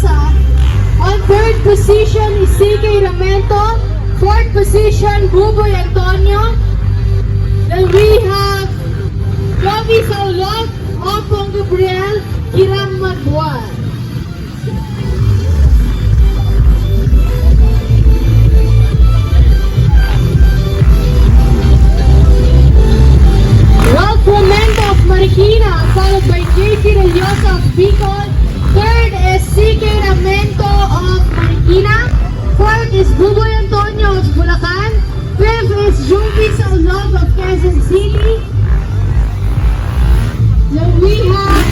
Religiosa. On third position is CK Ramento. Fourth position, Buboy Antonio. Then we have Jovi Saulog, Opong Gabriel, Kiram Magbuan. Ralph Romento of Marikina, followed by JC Religiosa of Bicol. Third is CK Ramento of Marikina. Fourth is Buboy Antonio of Bulacan. Fifth is Jovi Saulog of Quezon City. Then we have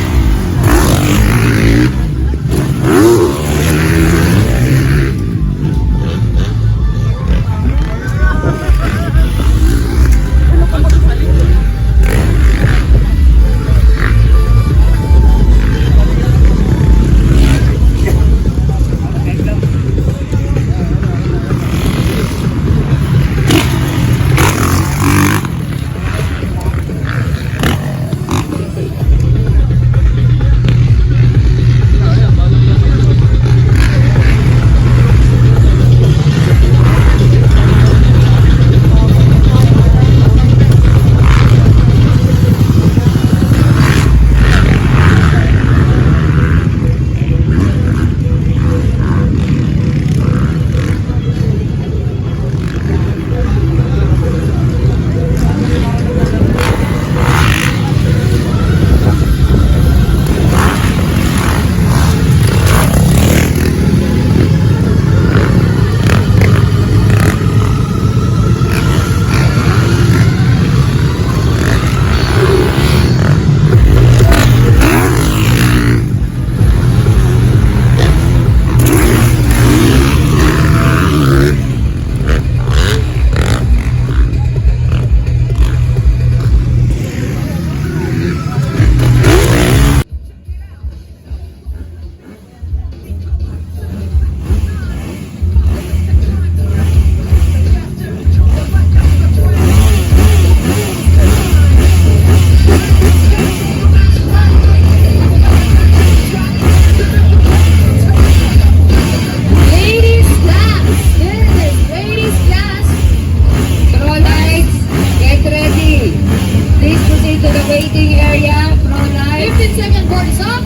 waiting area, pro light. 15-second board is up.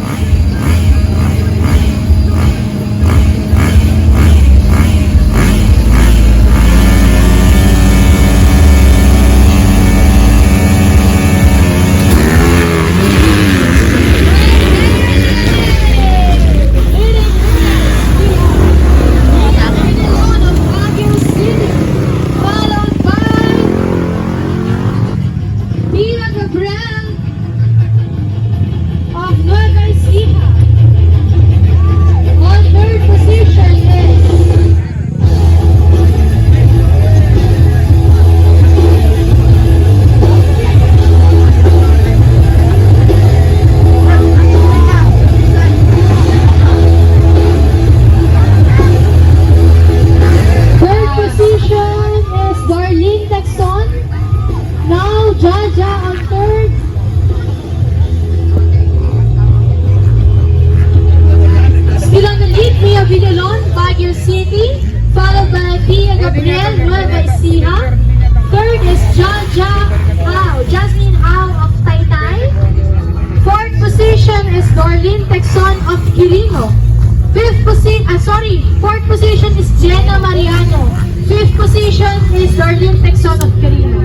Fourth position is Jenna Mariano. Fifth position is Darlene Texon of Quirino.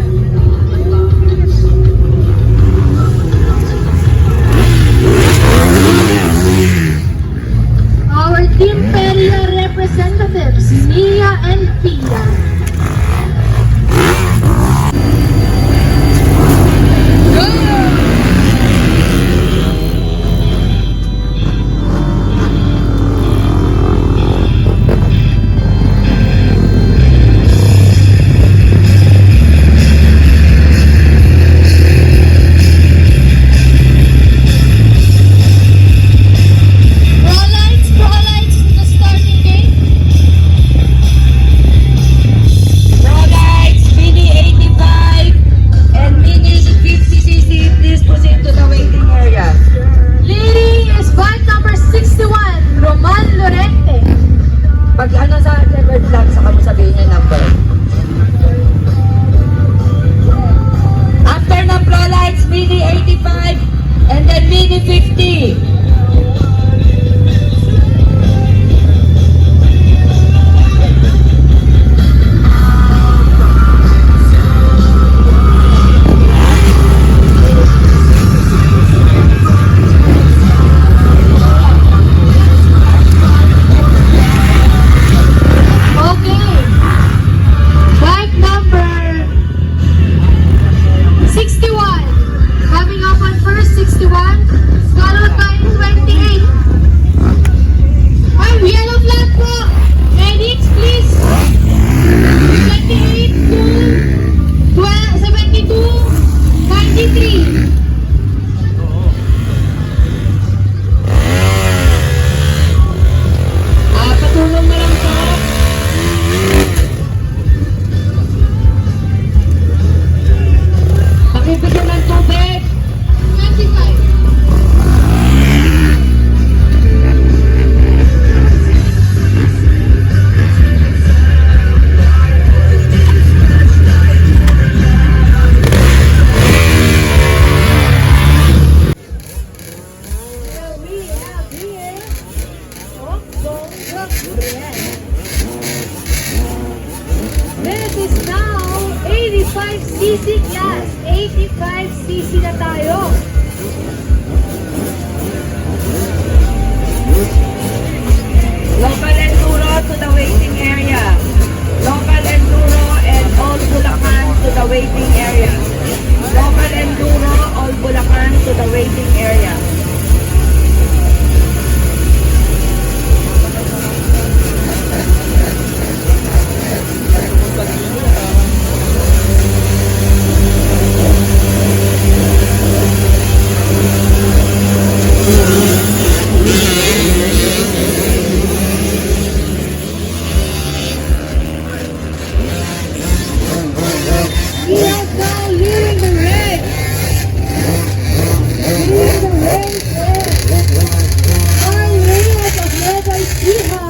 Our Team Peria representatives, Mia and Pia. 85cc class. 85cc na tayo. Local Enduro to the waiting area. Local Enduro and all Bulacan to the waiting area. Local Enduro, all Bulacan to the waiting area. We are now leading the race. Leading the race is Carl Reyes of Nueva Ecija.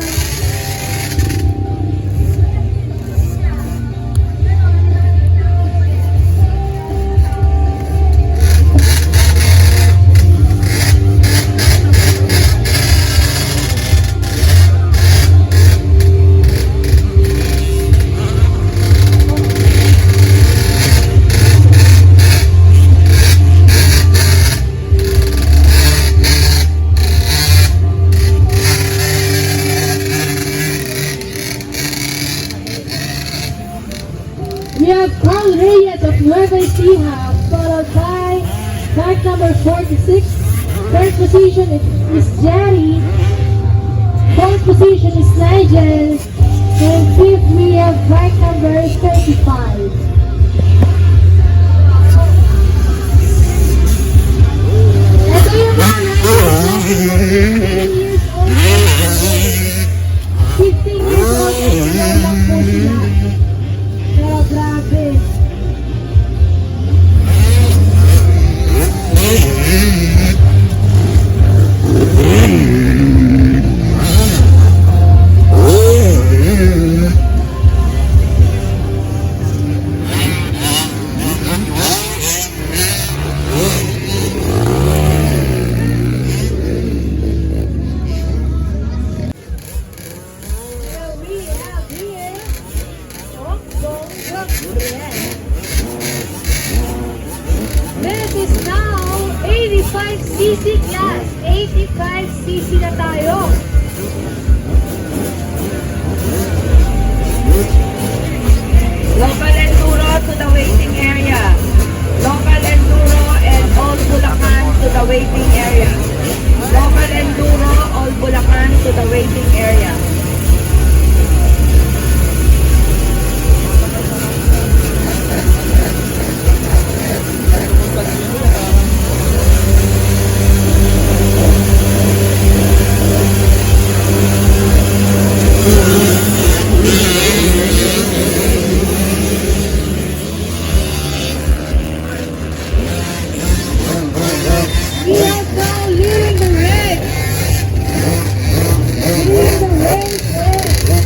We have Carl Reyes of Nueva Ecija, followed by bike number 46. Third position is Jerry. Fourth position is Nigel. And fifth we have bike number 35. Ito yung mga riders na 15 years old and below lang po sila. Pero grabe. We have here This is now 85cc class. 85cc na tayo. Local Enduro to the waiting area. Local Enduro and all Bulacan to the waiting area. Local Enduro, all Bulacan to the waiting area. We are now leading the race. Leading the race is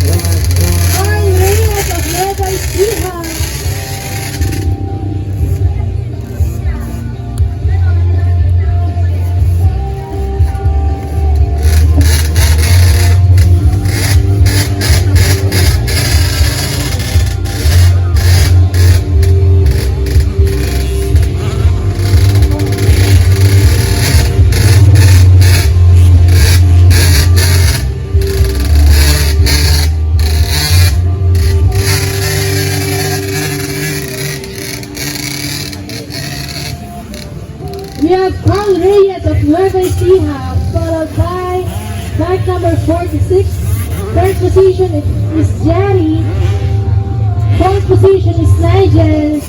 Carl Reyes of Nueva Ecija. We have Carl Reyes of Nueva Ecija, followed by bike number 46. Third position is Jerry. Fourth position is Nigel.